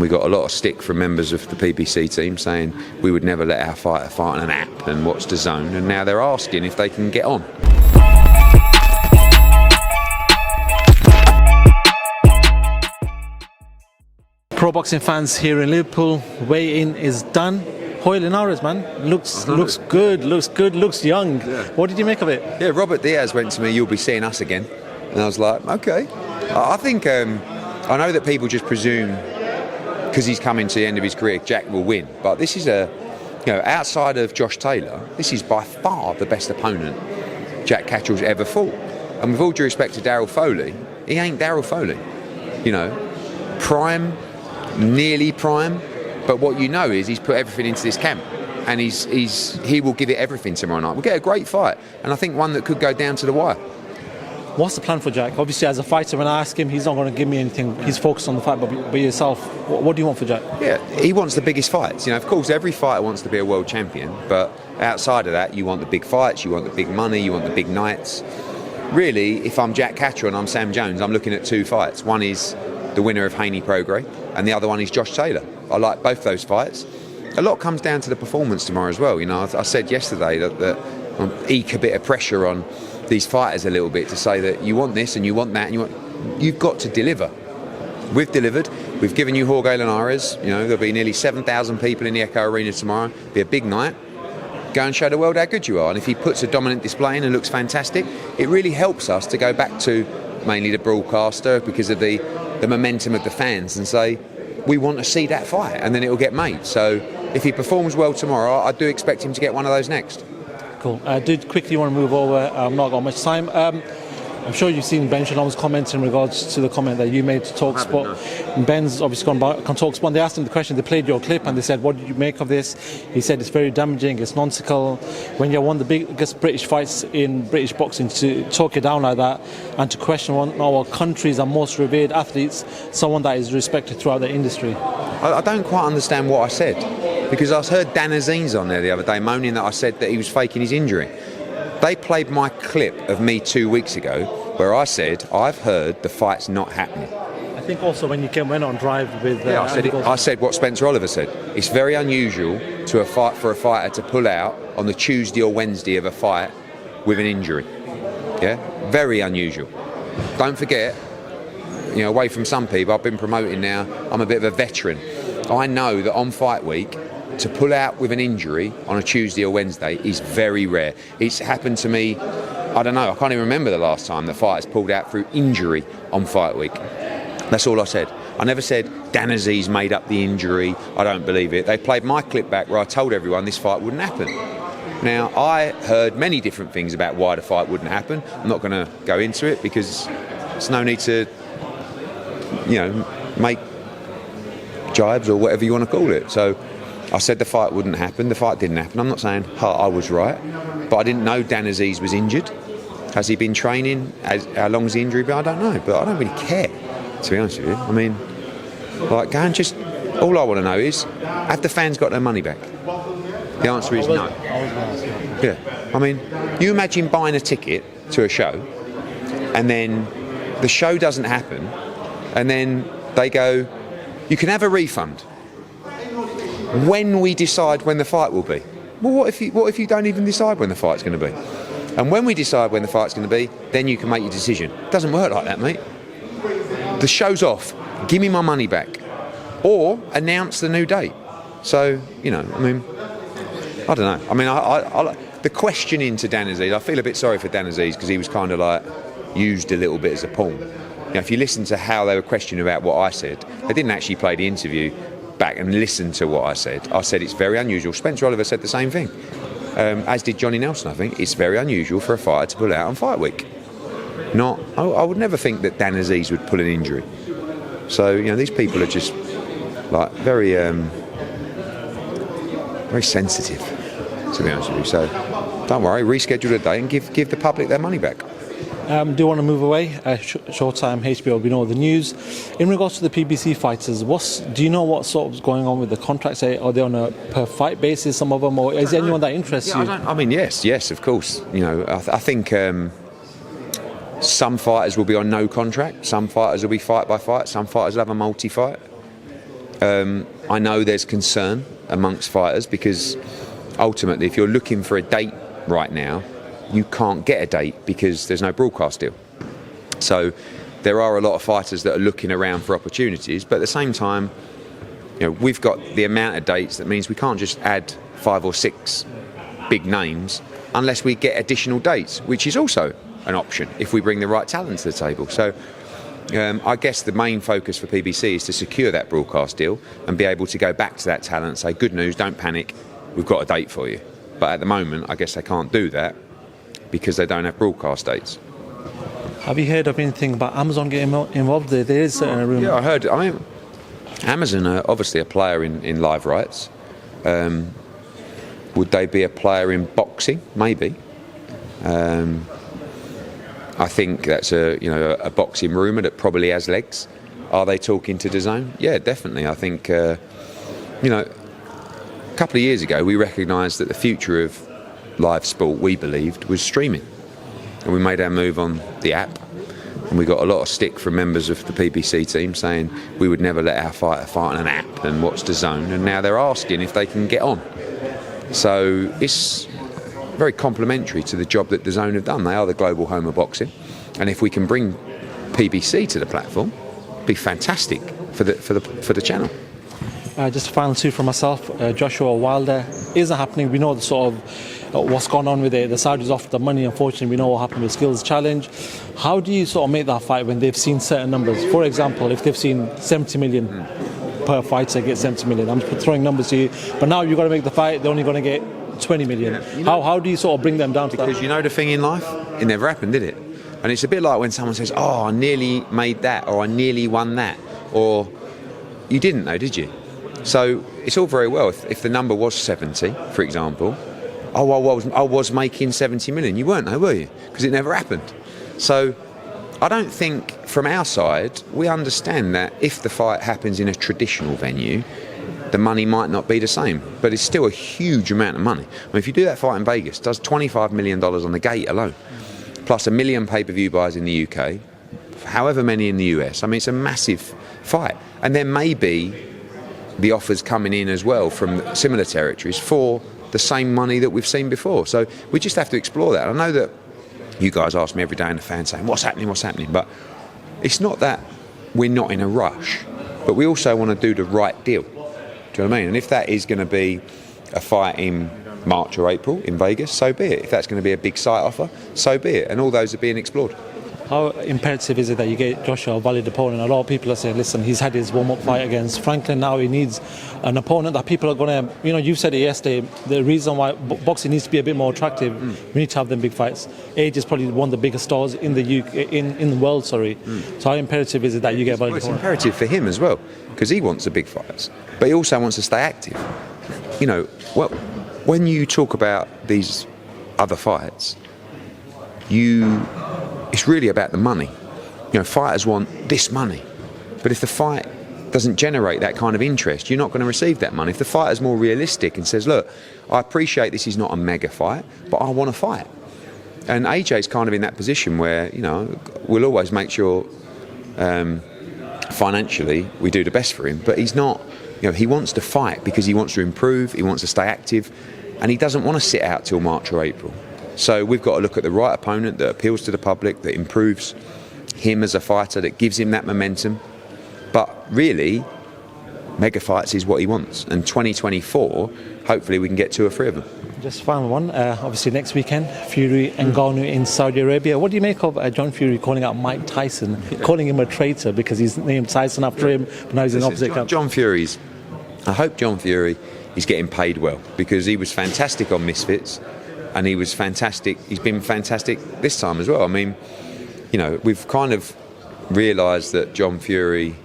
we got a lot of stick from members of the PBC team saying we would never let our fighter fight on an app and watch the zone, and now they're asking if they can get on. Pro boxing fans here in Liverpool, weigh-in is done. Jorge Linares, man, looks good, looks young. Yeah. What did you make of it? Yeah, Robert Diaz went to me, "You'll be seeing us again," and I was like, okay. I think I know that people just presume because he's coming to the end of his career, Jack will win. But this is outside of Josh Taylor, this is by far the best opponent Jack Catterall's ever fought. And with all due respect to Daryl Foley, he ain't Daryl Foley. Prime, nearly prime. But what you know is he's put everything into this camp, and he will give it everything tomorrow night. We'll get a great fight, and I think one that could go down to the wire. What's the plan for Jack? Obviously, as a fighter, when I ask him, he's not going to give me anything. He's focused on the fight, but yourself, what do you want for Jack? Yeah, he wants the biggest fights. Of course, every fighter wants to be a world champion, but outside of that, you want the big fights, you want the big money, you want the big nights. Really, if I'm Jack Catterall and I'm Sam Jones, I'm looking at two fights. One is the winner of Haney-Prograis, and the other one is Josh Taylor. I like both those fights. A lot comes down to the performance tomorrow as well. I said yesterday that eke a bit of pressure on these fighters a little bit to say that you want this and you want that, and you've got to deliver. We've delivered. We've given you Jorge Linares. There'll be nearly 7,000 people in the Echo Arena tomorrow. It'll be a big night. Go and show the world how good you are. And if he puts a dominant display in and looks fantastic, it really helps us to go back to mainly the broadcaster because of the momentum of the fans and say, we want to see that fight, and then it will get made. So if he performs well tomorrow, I do expect him to get one of those next. Cool. I did quickly want to move over. I've not got much time. I'm sure you've seen Ben Shalom's comments in regards to the comment that you made to TalkSport. Ben's obviously gone back on TalkSport. They asked him the question, they played your clip, and they said, what did you make of this? He said it's very damaging, it's nonsensical. When you're one of the biggest British fights in British boxing, to talk it down like that and to question one of our country's and most revered athletes, someone that is respected throughout the industry. I don't quite understand what I said, because I heard Dan Azeez on there the other day moaning that I said that he was faking his injury. They played my clip of me 2 weeks ago where I said, I've heard the fight's not happening. I think also when you went on drive with... I said what Spencer Oliver said. It's very unusual for a fighter to pull out on the Tuesday or Wednesday of a fight with an injury. Yeah? Very unusual. Don't forget, away from some people, I've been promoting now, I'm a bit of a veteran. I know that on fight week, to pull out with an injury on a Tuesday or Wednesday is very rare. It's happened to me, I don't know, I can't even remember the last time that fighters pulled out through injury on fight week. That's all I said. I never said Dan Azeez made up the injury. I don't believe it. They played my clip back where I told everyone this fight wouldn't happen. Now, I heard many different things about why the fight wouldn't happen. I'm not going to go into it because there's no need to, make jibes or whatever you want to call it. So I said the fight wouldn't happen. The fight didn't happen. I'm not saying I was right, but I didn't know Dan Azeez was injured. Has he been training? How long's the injury been? I don't know, but I don't really care, to be honest with you. I mean, go and just... All I want to know is, have the fans got their money back? The answer is no. Yeah. I mean, you imagine buying a ticket to a show, and then the show doesn't happen, and then they go, you can have a refund when we decide when the fight will be. Well, what if you don't even decide when the fight's going to be? And when we decide when the fight's going to be, then you can make your decision. It doesn't work like that, mate. The show's off. Give me my money back. Or announce the new date. So, I mean, I don't know. I mean, I the questioning to Dan Azeez, I feel a bit sorry for Dan Azeez because he was kind of like used a little bit as a pawn. If you listen to how they were questioning about what I said, they didn't actually play the interview back and listen to what I said. I said it's very unusual. Spencer Oliver said the same thing, as did Johnny Nelson. I think it's very unusual for a fighter to pull out on fight week. I would never think that Dan Azeez would pull an injury. So these people are just like very sensitive, to be honest with you. So don't worry, reschedule a day and give the public their money back. Do you want to move away? Short time, HBO, we know the news. In regards to the PBC fighters, do you know what sort of going on with the contracts? Are they on a per fight basis, some of them, or is there anyone that interests you? I mean, yes, of course. I think some fighters will be on no contract, some fighters will be fight by fight, some fighters will have a multi-fight. I know there's concern amongst fighters because ultimately, if you're looking for a date right now, you can't get a date because there's no broadcast deal. So there are a lot of fighters that are looking around for opportunities, but at the same time, we've got the amount of dates that means we can't just add 5 or 6 big names unless we get additional dates, which is also an option if we bring the right talent to the table. So I guess the main focus for PBC is to secure that broadcast deal and be able to go back to that talent and say, good news, don't panic, we've got a date for you. But at the moment, I guess they can't do that because they don't have broadcast dates. Have you heard of anything about Amazon getting involved? There is a rumour. Yeah, I heard. I mean, Amazon are obviously a player in live rights. Would they be a player in boxing? Maybe. I think that's a boxing rumour that probably has legs. Are they talking to DAZN? Yeah, definitely. I think a couple of years ago we recognised that the future of live sport, we believed, was streaming, and we made our move on the app. And we got a lot of stick from members of the PBC team saying we would never let our fighter fight on an app and watch DAZN, and now they're asking if they can get on. So it's very complimentary to the job that DAZN have done. They are the global home of boxing, and if we can bring PBC to the platform, it'd be fantastic for the channel. Just a final two from myself. Joshua Wilder isn't happening. We know the sort of what's gone on with it. The Saudis offered the money. Unfortunately, we know what happened with Skills Challenge. How do you sort of make that fight when they've seen certain numbers? For example, if they've seen 70 million per fighter get 70 million, I'm just throwing numbers to you, but now you've got to make the fight, they're only going to get 20 million. Yeah, how do you sort of bring them down to that? Because the thing in life, it never happened, did it? And it's a bit like when someone says, oh, I nearly made that, or I nearly won that, or you didn't though, did you? So it's all very well if the number was 70, for example. Oh, I was making 70 million. You weren't though, were you? Because it never happened. So I don't think from our side we understand that if the fight happens in a traditional venue, the money might not be the same, but it's still a huge amount of money. I mean, if you do that fight in Vegas, it does $25 million on the gate alone, plus 1 million pay-per-view buys in the UK, however many in the US. I mean, it's a massive fight. And there may be the offers coming in as well from similar territories for the same money that we've seen before. So we just have to explore that. I know that you guys ask me every day in the fan saying, what's happening? But it's not that we're not in a rush, but we also want to do the right deal. Do you know what I mean? And if that is going to be a fight in March or April in Vegas, so be it. If that's going to be a big site offer, so be it. And all those are being explored. How imperative is it that you get Joshua a valid opponent? A lot of people are saying, listen, he's had his warm-up fight against Franklin, now he needs an opponent that people are going to, you've said it yesterday, the reason why boxing needs to be a bit more attractive, we need to have them big fights. Age is probably one of the biggest stars in the UK, in the world, So how imperative is it that you get a valid opponent? It's imperative for him as well, because he wants the big fights, but he also wants to stay active. Well, when you talk about these other fights, it's really about the money. Fighters want this money, but if the fight doesn't generate that kind of interest, you're not going to receive that money. If the fighter's more realistic and says, look, I appreciate this is not a mega fight, but I want to fight. And AJ's kind of in that position where, we'll always make sure financially we do the best for him, but he's not, he wants to fight because he wants to improve, he wants to stay active, and he doesn't want to sit out till March or April. So we've got to look at the right opponent that appeals to the public, that improves him as a fighter, that gives him that momentum. But really, mega fights is what he wants. And 2024, hopefully we can get 2 or 3 of them. Just final one, obviously next weekend, Fury and Ngannou in Saudi Arabia. What do you make of John Fury calling out Mike Tyson, calling him a traitor because he's named Tyson after him, but now he's in the opposite camp? I hope John Fury is getting paid well, because he was fantastic on Misfits. And he was fantastic. He's been fantastic this time as well. I mean, we've kind of realised that John Fury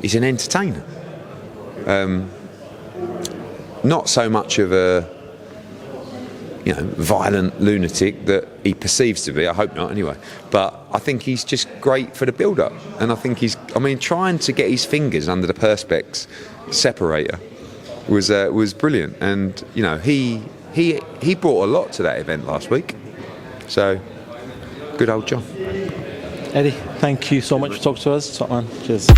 is an entertainer. Not so much of a, violent lunatic that he perceives to be. I hope not, anyway. But I think he's just great for the build-up. And I think trying to get his fingers under the Perspex separator was brilliant. And he brought a lot to that event last week. So, good old John. Eddie, thank you so much for talking to us. Top man. Cheers.